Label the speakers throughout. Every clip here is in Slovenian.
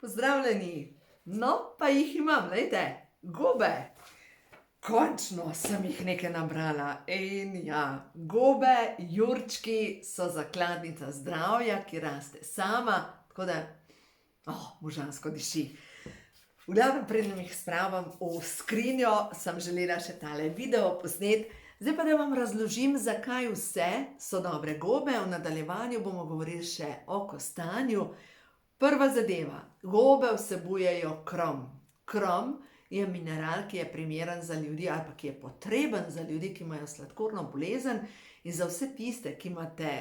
Speaker 1: Pozdravljeni! No, pa jih imam, glejte, gobe. Končno sem jih nekaj nabrala. In ja, gobe, jurčki so zakladnica zdravja, ki raste sama, tako da, božansko diši. V glavnem, preden jih spravim v skrinjo, sem želela še tale video posnet. Zdaj pa da vam razložim, zakaj vse so dobre gobe. V nadaljevanju bomo govorili še o kostanju. Prva zadeva, gobe vsebujejo krom. Krom je mineral, ki je primeren za ljudi ali pa ki je potreben za ljudi, ki imajo sladkorno bolezen in za vse tiste, ki imate,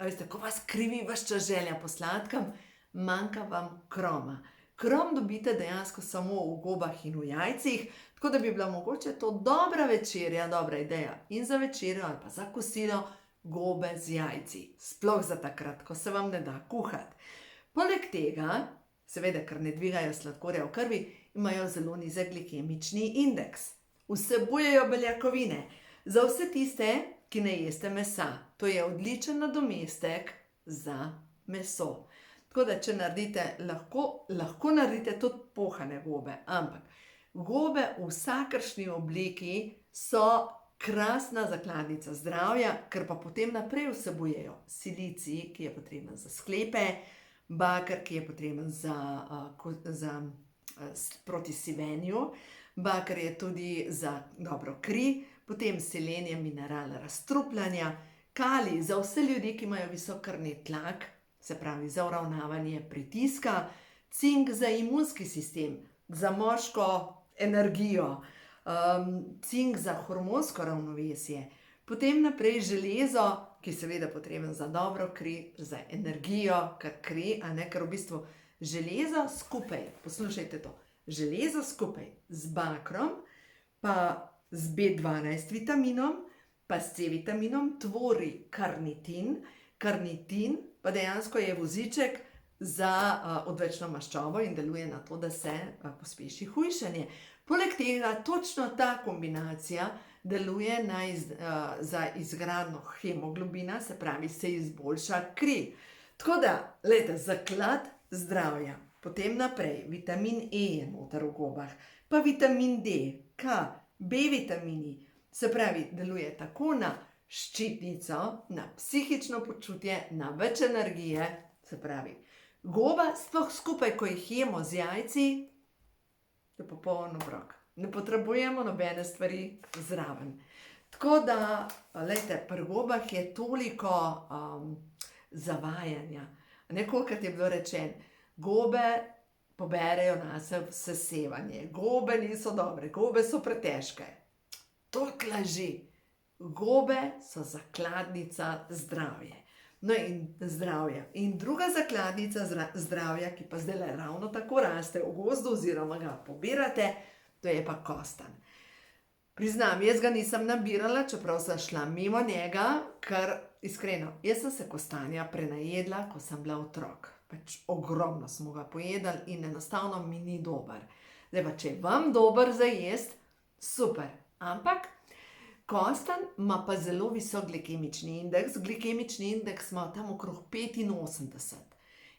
Speaker 1: veste, ko vas krivi ves čas želja po sladkem, manjka vam kroma. Krom dobite dejansko samo v gobah in v jajcih, tako da bi bila mogoče to dobra večerja, dobra ideja in za večerjo ali pa za kosilo gobe z jajci. Sploh za takrat, ko se vam ne da kuhati. Poleg tega, seveda, ker ne dvigajo sladkorja v krvi, imajo zelo nizek glikemični indeks. Vsebujejo beljakovine. Za vse tiste, ki ne jeste mesa. To je odličen nadomestek za meso. Tako da, če naredite, lahko naredite tudi pohane gobe. Ampak gobe v vsakršni obliki so krasna zakladnica zdravja, ker pa potem naprej vsebujejo silicij, ki je potreben za sklepe, baker, ki je potreben proti sivenju, baker je tudi za dobro kri, potem selen je mineral razstrupljanja, kalij za vse ljudi, ki imajo visok krvni tlak, se pravi za uravnavanje pritiska, cink za imunski sistem, za moško energijo, cink za hormonsko ravnovesje, potem naprej železo, ki je seveda potreben za dobro kri, za energijo, ker v bistvu železo skupaj, poslušajte to, železo skupaj z bakrom, pa z B12 vitaminom, pa s C vitaminom tvori karnitin. Karnitin pa dejansko je voziček za odvečno maščobo in deluje na to, da se pospeši hujšanje. Poleg tega točno ta kombinacija deluje za izgradnjo hemoglobina, se pravi, se izboljša kri. Tako da, glejte, zaklad zdravja. Potem naprej, vitamin E je noter v gobah, pa vitamin D, K, B vitamini, se pravi, deluje tako na ščitnico, na psihično počutje, na več energije, se pravi, goba, sploh skupaj, ko jih jemo z jajci, je popoln obrok. Ne potrebujemo nobene stvari zraven. Tako da, glejte, pri gobah je toliko zavajanja. Nekolikrat je bilo rečeno, gobe poberejo nase vse sevanje, gobe niso dobre, gobe so pretežke. Toliko laži. Gobe so zakladnica zdravja. No in zdravja. In druga zakladnica zdravja, ki pa zdaj ravno tako raste v gozdu oziroma ga pobirate, to je pa kostan. Priznam, jaz ga nisem nabirala, čeprav sem šla mimo njega, ker iskreno, jaz sem se kostanja prenajedla, ko sem bila otrok. Pač ogromno smo ga pojedali in enostavno mi ni dober. Zdaj pa, če je vam dober za jesti, super. Ampak kostan ima pa zelo visok glikemični indeks. Glikemični indeks ima tam okrog 85.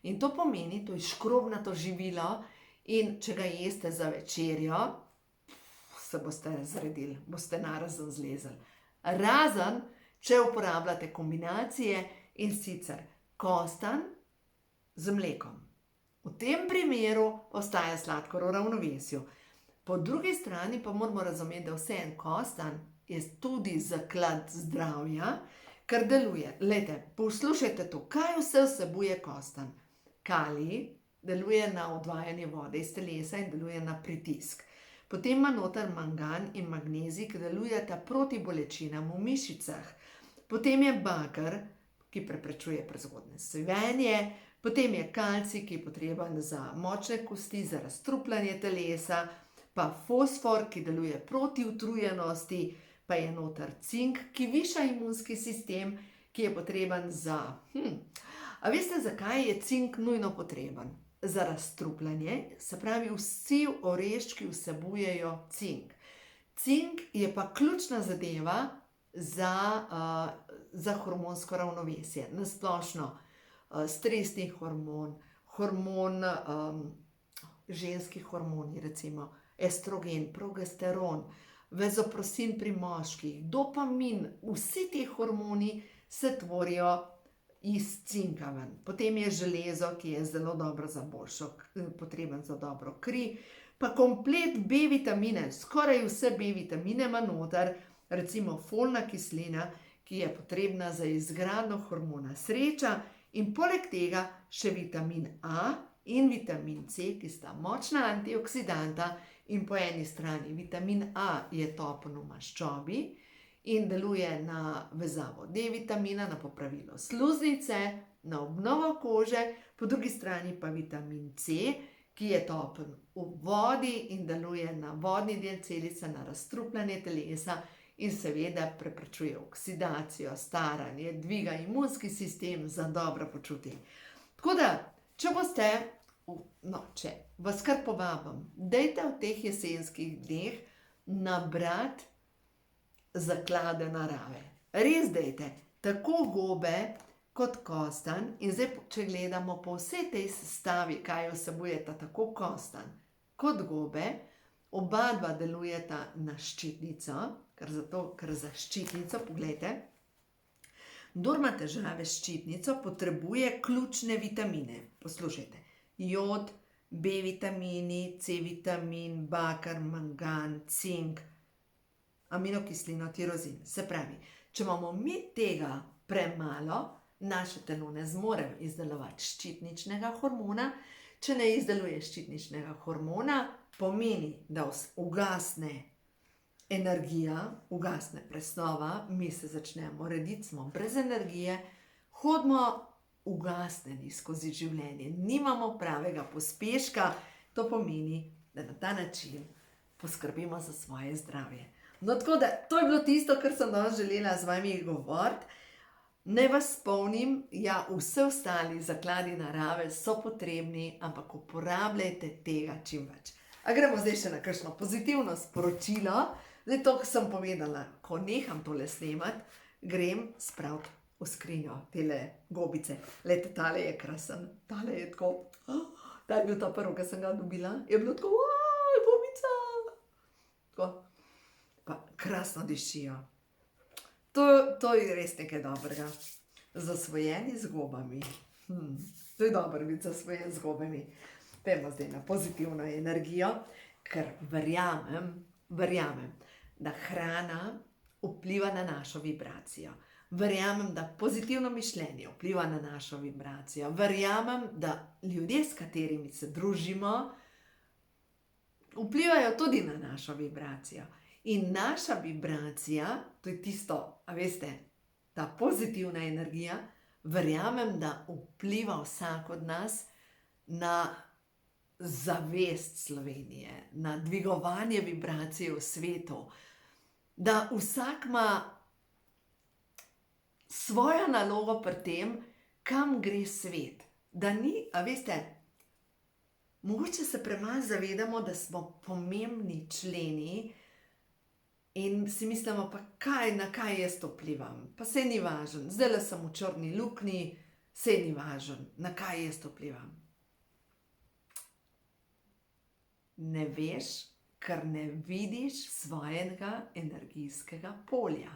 Speaker 1: In to pomeni, to je škrobnato živilo in če ga jeste za večerjo, se boste zredili, boste narazen zlezli. Razen, če uporabljate kombinacije in sicer kostan z mlekom. V tem primeru ostaja sladkor v ravnovesju. Po drugi strani pa moramo razumeti, da vseeno kostan je tudi zaklad zdravja, ker deluje. Glejte, poslušajte to, kaj vse vsebuje kostan. Kalij deluje na odvajanje vode iz telesa in deluje na pritisk. Potem ima noter mangan in magnezij, ki delujeta proti bolečinam v mišicah. Potem je baker, ki preprečuje prezgodnje sivenje. Potem je kalcij, ki je potreben za močne kosti, za razstrupljanje telesa. Pa fosfor, ki deluje proti utrujenosti. Pa je noter cink, ki viša imunski sistem, ki je potreben za... A veste, zakaj je cink nujno potreben? Za razstrupljanje, se pravi, vsi oreščki vsebujejo cink. Cink je pa ključna zadeva za hormonsko ravnovesje. Na splošno stresni hormon, hormon ženski hormoni, recimo estrogen, progesteron, vazopresin pri moških, dopamin, vsi ti hormoni se tvorijo iz cinka ven. Potem je železo, ki je zelo dobro za potreben za dobro kri, pa komplet B vitamine, skoraj vse B vitamine ima noter, recimo folna kislina, ki je potrebna za izgradnjo hormona sreča, in poleg tega še vitamin A in vitamin C, ki sta močna antioksidanta, in po eni strani vitamin A je topen v maščobi in deluje na vezavo D vitamina, na popravilo sluznice, na obnovo kože, po drugi strani pa vitamin C, ki je topen v vodi in deluje na vodni del celice, na razstrupljanje telesa in seveda preprečuje oksidacijo, staranje, dviga imunski sistem za dobro počutje. Tako da, če vas kar povabim, dajte v teh jesenskih dneh nabrati zaklade narave. Res dajte, tako gobe kot kostanj. In zdaj, če gledamo po vsej tej sestavi, kaj vsebujeta tako kostanj kot gobe, oba dva delujeta na ščitnico, ker za ščitnico, poglejte, kdor ima težave s ščitnico, potrebuje ključne vitamine. Poslušajte, jod, B vitamini, C vitamin, bakar, mangan, cink, aminokislino, tirozin. Se pravi, če imamo mi tega premalo, naše telo ne zmore izdelovati ščitničnega hormona. Če ne izdeluje ščitničnega hormona, pomeni, da ugasne energija, ugasne presnova, mi se začnemo rediti, smo brez energije, hodimo ugasnjeni skozi življenje, nimamo pravega pospeška. To pomeni, da na ta način poskrbimo za svoje zdravje. No, tako da, to je bilo tisto, kar sem danes želela z vami govoriti. Naj vas spomnim, ja, vse ostali zakladi narave so potrebni, ampak uporabljajte tega čim več. A gremo zdaj še na kakšno pozitivno sporočilo. Zdaj to, ko sem povedala, ko neham tole snemati, grem spraviti v skrinjo tele gobice. Glejte, tale je krasen, tale je tako, ta je bil to prvo, ko sem ga dobila, je bilo tako, gobica. Tako, pa krasno dišijo. To je res nekaj dobrega. Zasvojeni z gobami. To je dobro biti zasvojen z gobami. Pojmo zdaj na pozitivno energijo, ker verjamem, da hrana vpliva na našo vibracijo. Verjamem, da pozitivno mišljenje vpliva na našo vibracijo. Verjamem, da ljudje, s katerimi se družimo, vplivajo tudi na našo vibracijo. In naša vibracija, to je tisto, a veste, ta pozitivna energija, verjamem, da vpliva vsak od nas na zavest Slovenije, na dvigovanje vibracije v svetu, da vsak ima svojo nalogo pri tem, kam gre svet. Da ni, a veste, mogoče se premalo zavedamo, da smo pomembni členi in si mislimo, pa na kaj jaz to vplivam? Pa saj ni važno, zdajle sem v črni luknji, saj ni važno, na kaj jaz to vplivam. Ne veš, ker ne vidiš svojega energijskega polja.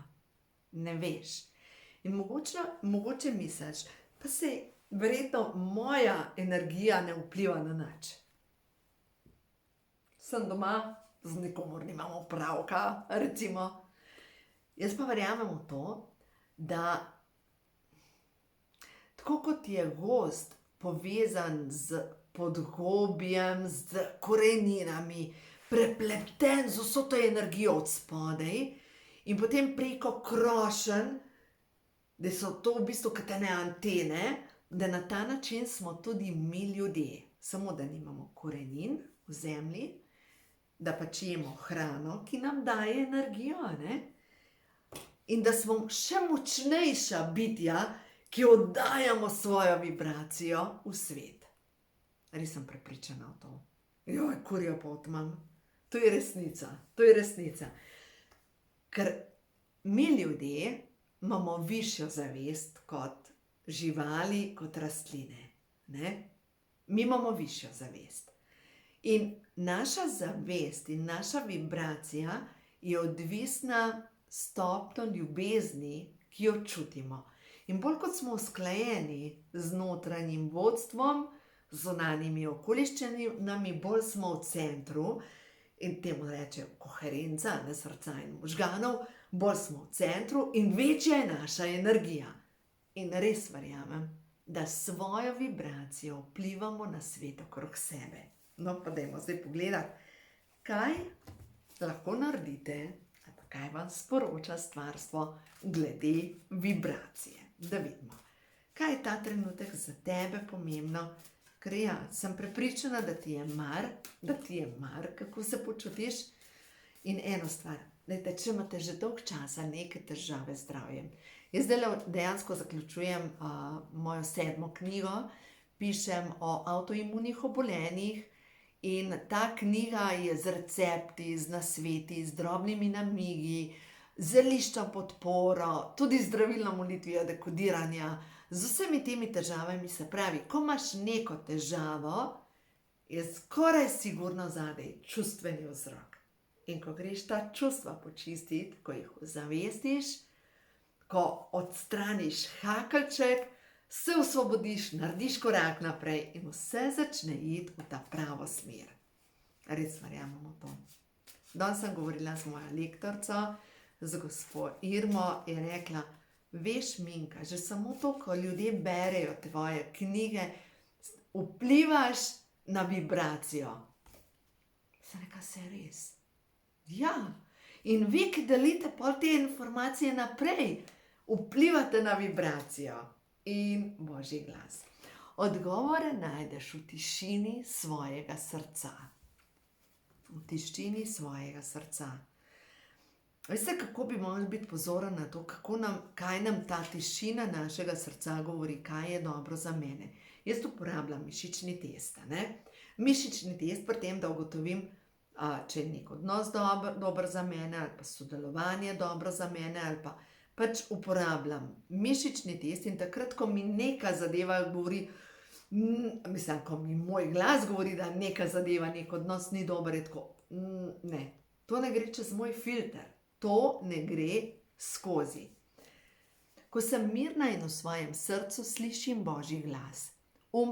Speaker 1: Ne veš. In mogoče misliš, pa saj verjetno moja energija ne vpliva na nič. Sem doma, z nikomor nimamo opravka, recimo. Jaz pa verjamem v to, da tako kot je gozd povezan z podgobjem, z koreninami, prepleten z vso to energijo od spodaj in potem preko krošenj, da so to v bistvu kot ene antene, da na ta način smo tudi mi ljudje. Samo da nimamo korenin v zemlji, da pač jemo hrano, ki nam daje energijo, ne? In da smo še močnejša bitja, ki oddajamo svojo vibracijo v svet. Res sem prepričana v to. Joj, kurjo pot imam. To je resnica. Ker mi ljudje imamo višjo zavest kot živali, kot rastline. Ne? Mi imamo višjo zavest. In naša zavest in naša vibracija je odvisna stopnjo ljubezni, ki jo čutimo. In bolj kot smo usklajeni z notranjim vodstvom, z zunanjimi okoliščinami, bolj smo v centru, in temu rečejo koherenca, ne, srca in možganov, bolj smo v centru in večja je naša energija. In res verjamem, da s svojo vibracijo vplivamo na svet okrog sebe. No, pa dajmo zdaj pogledati, kaj lahko naredite, ali pa kaj vam sporoča stvarstvo glede vibracije. Da vidimo, kaj je ta trenutek za tebe pomembno, ker ja, sem prepričana, da ti je mar, kako se počutiš. In eno stvar, dajte, če imate že dolg časa neke težave z zdravjem. Jaz zdaj dejansko zaključujem mojo 7. knjigo, pišem o avtoimunih obolenjih in ta knjiga je z recepti, z nasveti, z drobnimi namigi, z lišča podporo, tudi zdravilno molitvijo dekodiranja, z vsemi temi težavami. Se pravi, ko imaš neko težavo, je skoraj sigurno zadaj čustveni vzrok. In ko greš ta čustva počistiti, ko jih ozavestiš, ko odstraniš hakelček, se osvobodiš, narediš korak naprej in vse začne iti v ta pravo smer. Res verjamemo to. Danes sem govorila z mojo lektorico, z gospo Irmo, je rekla, veš, Minka, že samo to, ko ljudje berejo tvoje knjige, vplivaš na vibracijo. Sem rekla, se res? Ja, in vi, ki delite pol te informacije naprej, vplivate na vibracijo in Božji glas. Odgovore najdeš v tišini svojega srca. V tišini svojega srca. Veste, kako bi morali biti pozoren na to, kaj nam ta tišina našega srca govori, kaj je dobro za mene. Jaz uporabljam mišični test. Mišični test pri tem, da ugotovim, če je nek odnos dober za mene, ali pa sodelovanje dobro za mene, ali pa pač uporabljam mišični test in takrat, ko mi neka zadeva govori, mislim, ko mi moj glas govori, da neka zadeva, nek odnos ni dober, je tako, ne, to ne gre čez moj filter. To ne gre skozi. Ko sem mirna in v svojem srcu slišim Božji glas,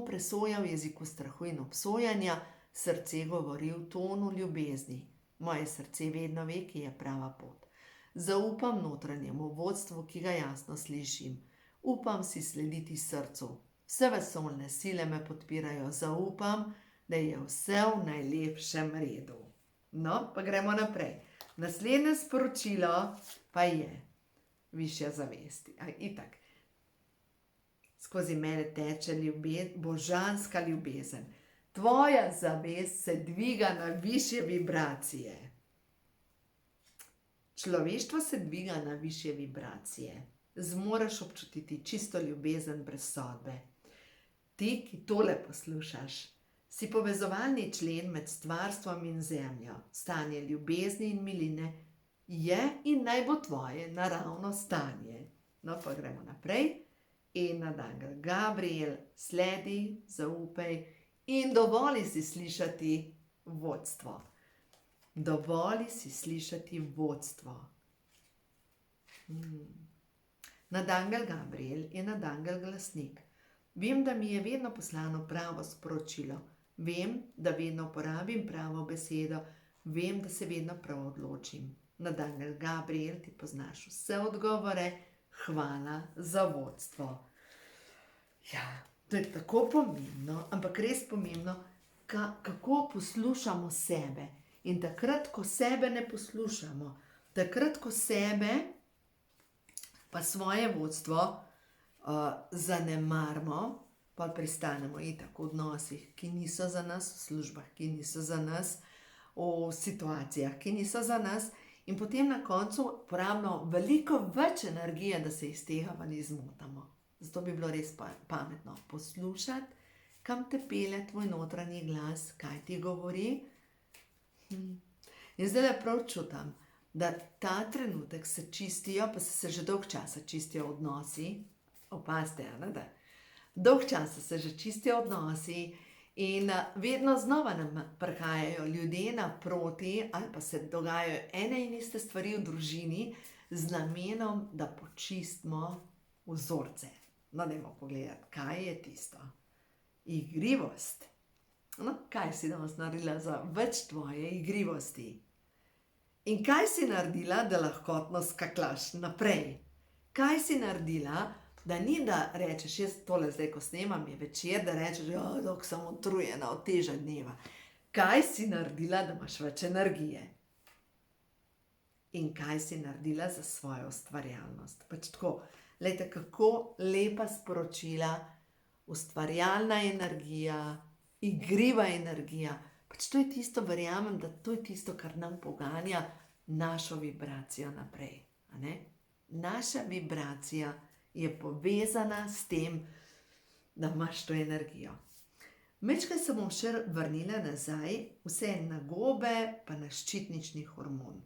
Speaker 1: presoja v jeziku strahu in obsojanja, srce govori v tonu ljubezni. Moje srce vedno ve, ki je prava pot. Zaupam notranjemu vodstvu, ki ga jasno slišim. Upam si slediti srcu. Vse vesoljne sile me podpirajo. Zaupam, da je vse v najlepšem redu. No, pa gremo naprej. Naslednje sporočilo pa je višja zavest. Itak. Skozi mene teče božanska ljubezen. Tvoja zavest se dviga na višje vibracije. Človeštvo se dviga na višje vibracije. Zmoreš občutiti čisto ljubezen brez sodbe. Ti, ki tole poslušaš, si povezovalni člen med stvarstvom in zemljo. Stanje ljubezni in miline je in naj bo tvoje naravno stanje. No, pa gremo naprej. In nadangel Gabriel, sledi, zaupaj in dovoli si slišati vodstvo. Dovoli si slišati vodstvo. Nadangel Gabriel je nadangel glasnik. Vem, da mi je vedno poslano pravo sporočilo. Vem, da vedno uporabim pravo besedo. Vem, da se vedno prav odločim. Nadangel Gabriel, ti poznaš vse odgovore. Hvala za vodstvo. Ja, to je tako pomembno, ampak res pomembno, kako poslušamo sebe. In takrat, ko sebe ne poslušamo, takrat, ko sebe pa svoje vodstvo zanemarimo, pa pristanemo itak v odnosih, ki niso za nas, v službah, ki niso za nas, v situacijah, ki niso za nas, in potem na koncu porabimo veliko več energije, da se iz tega ven izmotamo. Zato bi bilo res pametno poslušati, kam te pelje tvoj notranji glas, kaj ti govori. In zdaj prav čutam, da ta trenutek se čistijo, pa se že dolg časa čistijo odnosi. Opazite, da dolg časa se že čistijo odnosi In vedno znova nam prihajajo ljudje naproti ali pa se dogajajo ene in iste stvari v družini z namenom, da počistimo vzorce. No, dajmo pogledati, kaj je tisto. Igrivost. No, kaj si danes naredila za več tvoje igrivosti? In kaj si naredila, da lahkotno skaklaš naprej? Kaj si naredila, da ni da rečeš, jaz tole zdaj, ko snemam, je večer, da rečeš, dok sem utrujena od teža dneva. Kaj si naredila, da imaš več energije? In kaj si naredila za svojo ustvarjalnost? Pač tako, glejte, kako lepa sporočila, ustvarjalna energija, igriva energija. Pač to je tisto, verjamem, da to je tisto, kar nam poganja našo vibracijo naprej. A ne? Naša vibracija je povezana s tem, da imaš to energijo. Mečkaj se bom še vrnila nazaj, vse na gobe, pa na ščitnični hormon.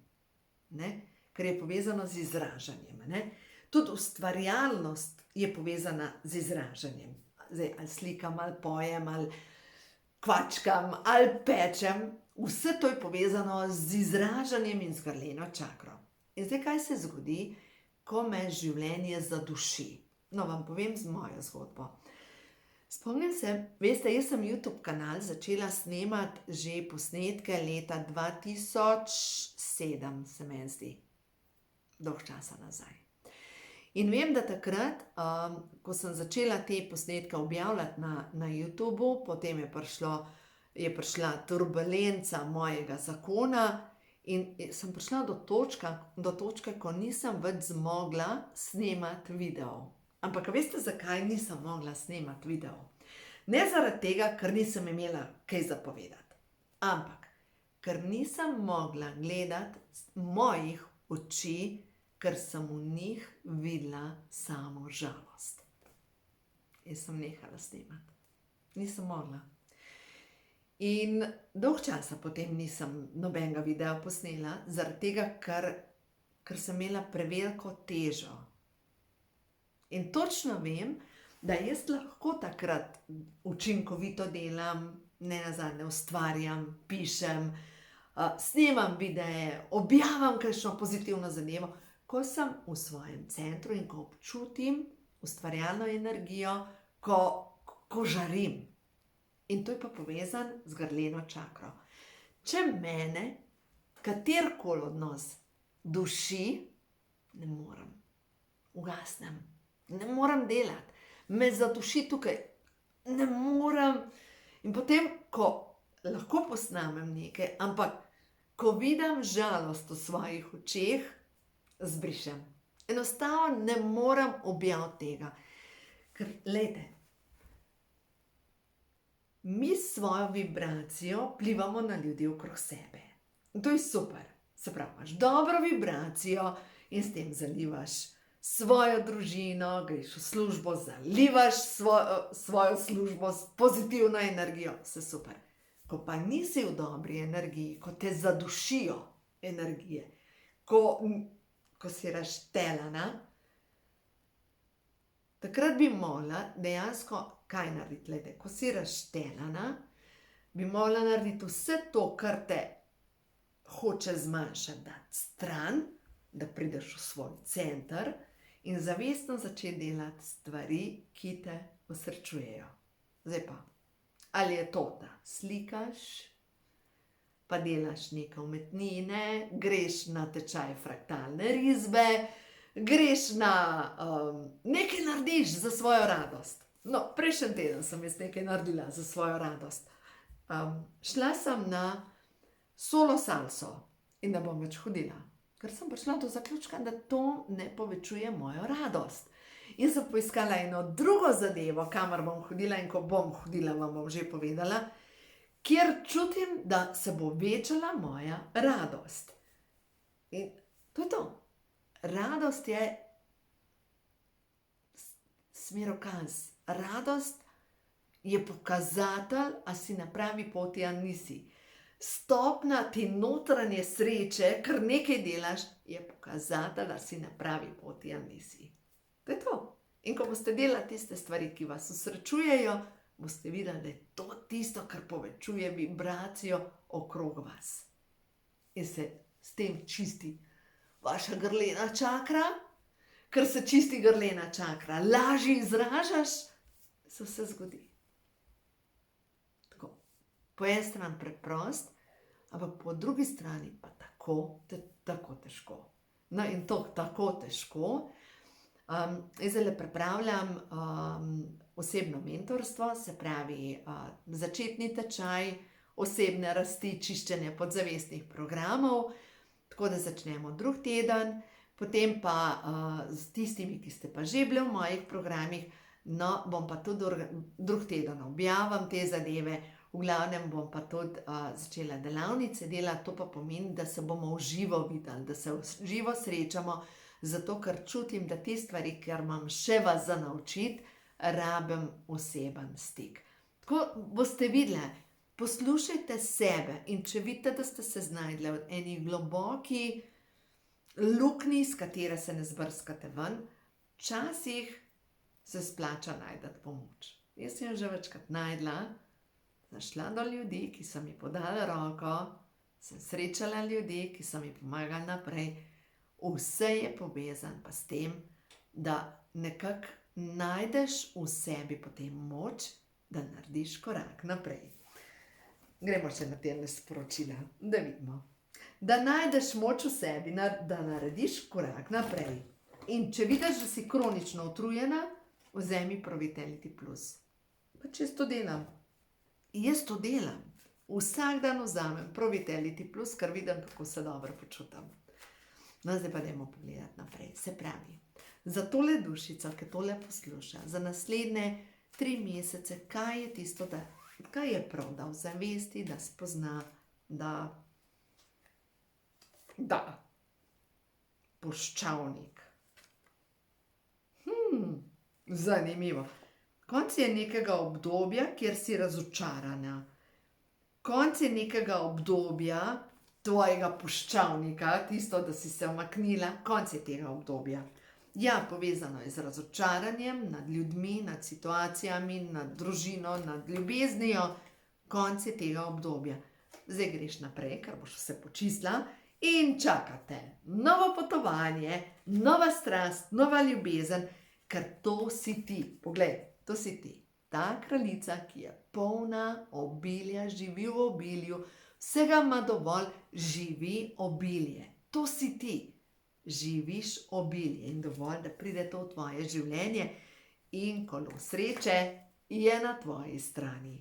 Speaker 1: Ne? Ker je povezano z izražanjem. Ne? Tudi ustvarjalnost je povezana z izražanjem. Zdaj, ali slikam, ali pojem, ali kvačkam, ali pečem. Vse to je povezano z izražanjem in z grleno čakro. In zdaj, kaj se zgodi, ko me življenje zaduši? No, vam povem z mojo zgodbo. Spomnim se, veste, jaz sem YouTube kanal začela snemati že posnetke leta 2007, se meni zdi. Dolgo časa nazaj. In vem, da takrat, ko sem začela te posnetke objavljati na YouTubu, potem je prišla turbulenca mojega zakona in sem prišla do točke, ko nisem več zmogla snemati videov. Ampak veste, zakaj nisem mogla snemati videov? Ne zaradi tega, ker nisem imela kaj zapovedati. Ampak, ker nisem mogla gledati mojih oči, ker sem v njih videla samo žalost. Jaz sem nehala snemati. Nisem mogla. In dolgo časa potem nisem nobenega videa posnela, zaradi tega, ker sem imela preveliko težo. In točno vem, da jaz lahko takrat učinkovito delam, nenazadnje ustvarjam, pišem, snemam videe, objavim kakšno pozitivno zadevo, ko sem v svojem centru in ko občutim ustvarjalno energijo, ko žarim. In to je pa povezan z grleno čakro. Če mene katerikoli odnos duši, ne morem, ugasnem. Ne morem delati, me zaduši tukaj, ne morem. In potem, ko lahko posnamem nekaj, ampak ko vidim žalost v svojih očeh, zbrišem. Enostavno ne morem objaviti tega. Ker, glejte, mi s svojo vibracijo vplivamo na ljudi okrog sebe. In to je super. Se pravi, imaš dobro vibracijo in s tem zalivaš svojo družino, greš v službo, zalivaš svojo službo s pozitivno energijo, vse super. Ko pa nisi v dobri energiji, ko te zadušijo energije, ko si razštelana, takrat bi mogla dejansko kaj narediti? Glede, ko si razštelana, bi mogla narediti vse to, kar te hoče zmanjšati, dati stran, da prideš v svoj center in zavestno začeti delati stvari, ki te osrečujejo. Zdaj pa, ali je to, da slikaš, pa delaš neke umetnine, greš na tečaj fraktalne risbe, greš na nekaj narediš za svojo radost. No, prejšnji teden sem jaz nekaj naredila za svojo radost. Šla sem na solo salso in ne bom več hodila. Ker sem prišla do zaključka, da to ne povečuje mojo radost. In sem poiskala eno drugo zadevo, kamor bom hodila in ko bom hodila, vam bom že povedala, kjer čutim, da se bo večala moja radost. In to je to. Radost je smerokaz. Radost je pokazatelj, a si na pravi poti, a nisi. Stopnja te notranje sreče, ker nekaj delaš, je pokazatelj, da si na pravi poti, a nisi. To je to. In ko boste delali tiste stvari, ki vas osrečujejo, boste videli, da je to tisto, kar povečuje vibracijo okrog vas. In se s tem čisti vaša grlena čakra, ker se čisti grlena čakra, lažje izražaš, se vse zgodi. Tako, po eni strani preprost, ampak po drugi strani pa tako težko. No in to tako težko. Zdaj pripravljam osebno mentorstvo, se pravi začetni tečaj osebne rasti, čiščenja podzavestnih programov, tako da začnemo drugi teden, potem pa s tistimi, ki ste pa že bili v mojih programih, no, bom pa tudi drugi teden objavim te zadeve, v glavnem bom pa tudi začela delavnice delati, to pa pomeni, da se bomo v živo videli, da se v živo srečamo, zato ker čutim, da te stvari, ker imam še vas za naučiti, rabim oseben stik. Tako boste videli, poslušajte sebe in če vidite, da ste se znajdli v eni globoki luknji, s katere se ne zbrskate ven, včasih se splača najti pomoč. Jaz sem jo že večkrat našla do ljudi, ki so mi podali roko, sem srečala ljudi, ki so mi pomagali naprej. Vse je povezan pa s tem, da nekako najdeš v sebi potem moč, da narediš korak naprej. Gremo še na te sporočila, da vidimo. Da najdeš moč v sebi, da narediš korak naprej. In če vidiš, da si kronično utrujena, vzemi Pro-Vitality Plus. Pa če to delam. Jaz to delam. Vsak dan vzamem Pro-Vitality Plus, ker vidim, kako se dobro počutam. No, zdaj pa dajmo pogledati naprej. Se pravi, za tole dušico, ki tole posluša, za naslednje 3 mesece, kaj je tisto, kaj je prav, da ozavesti, da spozna, da puščavnik. Zanimivo. Konec je nekega obdobja, kjer si razočarana. Konec je nekega obdobja tvojega puščavnika, tisto, da si se umaknila, konec je tega obdobja. Ja, povezano je z razočaranjem nad ljudmi, nad situacijami, nad družino, nad ljubeznijo. Konec je tega obdobja. Zdaj greš naprej, ker boš vse počistila in čakate novo potovanje, nova strast, nova ljubezen, ker to si ti. Poglej, to si ti. Ta kraljica, ki je polna obilja, živi v obilju, vsega ima dovolj, živi obilje. To si ti. Živiš obilje in dovolj, da pride to v tvoje življenje in kolo sreče je na tvoji strani.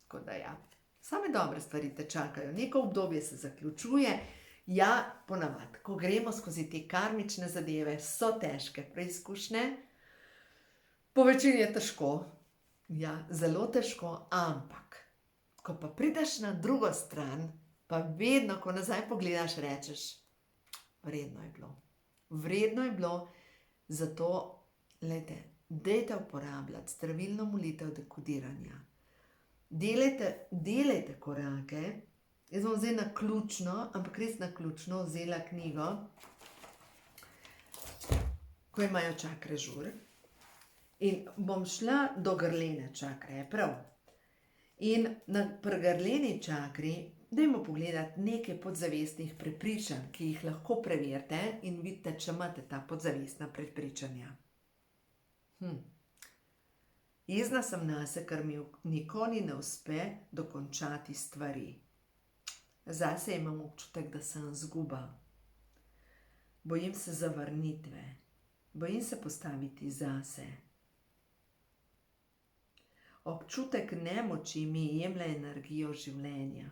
Speaker 1: Tako da ja, same dobre stvari te čakajo. Neko obdobje se zaključuje. Ja, ponavadi, ko gremo skozi te karmične zadeve, so težke preizkušnje. Po večini je težko. Ja, zelo težko, ampak ko pa prideš na drugo stran, pa vedno, ko nazaj pogledaš, rečeš, vredno je bilo. Vredno je bilo, zato, dajte uporabljati zdravilno molitev dekodiranja. Delajte korake. Jaz bom zdaj naključno, ampak res naključno vzela knjigo, ko imajo čakre žur. In bom šla do grlene čakre, prav. In pri grleni čakri dajmo pogledati nekaj podzavestnih prepričanj, ki jih lahko preverite in vidite, če imate ta podzavestna prepričanja. Jezna sem nase, ker mi nikoli ne uspe dokončati stvari. Zase imam občutek, da sem izguba. Bojim se zavrnitve. Bojim se postaviti zase. Občutek nemoči mi jemlje energijo življenja.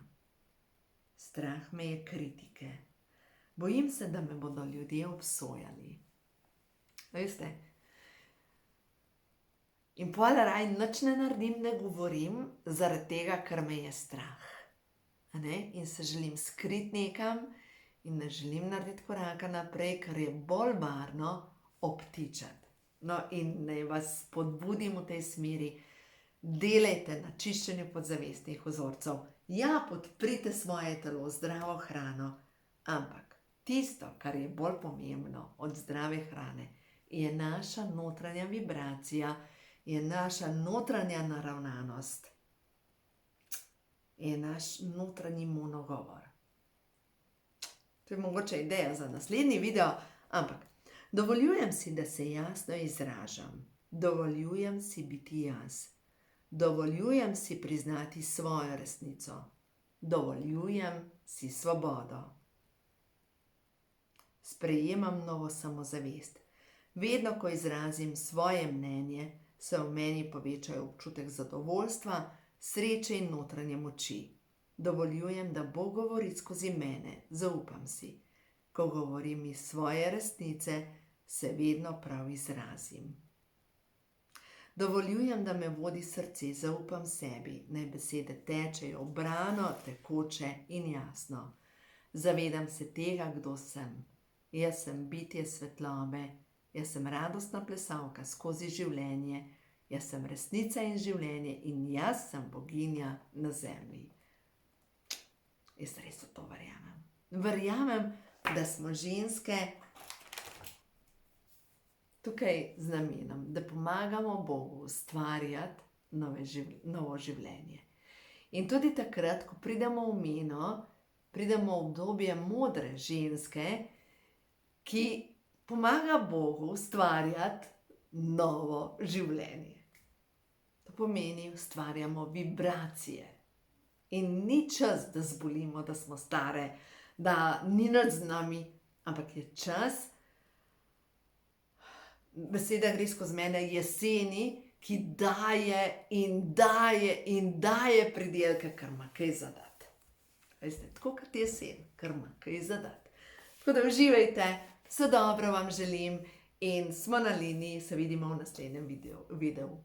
Speaker 1: Strah me je kritike. Bojim se, da me bodo ljudje obsojali. Veste? In pol raje nič ne naredim, ne govorim, zaradi tega, ker me je strah. In se želim skriti nekam in ne želim narediti koraka naprej, ker je bolj varno obtičati. No, in naj vas spodbudim v tej smeri, delajte na čiščenju podzavestnih vzorcev. Ja, podprite svoje telo, zdravo hrano, ampak tisto, kar je bolj pomembno od zdrave hrane, je naša notranja vibracija je naša notranja naravnanost, je naš notranji monogovor. To je mogoče ideja za naslednji video, ampak dovoljujem si, da se jasno izražam. Dovoljujem si biti jaz. Dovoljujem si priznati svojo resnico. Dovoljujem si svobodo. Sprejemam novo samozavest. Vedno, ko izrazim svoje mnenje, se v meni povečajo občutek zadovoljstva, sreče in notranje moči. Dovoljujem, da Bog govori skozi mene, zaupam si. Ko govorim iz svoje resnice, se vedno prav izrazim. Dovoljujem, da me vodi srce, zaupam sebi, naj besede tečejo obrano, tekoče in jasno. Zavedam se tega, kdo sem. Jaz sem bitje svetlobe, jaz sem radostna plesalka skozi življenje, jaz sem resnica in življenje in jaz sem boginja na zemlji. Jaz res v to verjamem. Verjamem, da smo ženske tukaj z namenom, da pomagamo Bogu ustvarjati novo življenje. In tudi takrat, ko pridemo v meno, pridemo v obdobje modre ženske, ki pomaga Bogu ustvarjati novo življenje. To pomeni, ustvarjamo vibracije. In ni čas, da zbolimo, da smo stare, da ni nič z nami, ampak je čas, beseda gre skozi mene, jeseni, ki daje in daje in daje pridelke, kar ima kaj zadati. Veste, tako kot jesen, kar ima kaj zadati. Tako da uživajte, vse dobro vam želim in smo na liniji, se vidimo v naslednjem videu.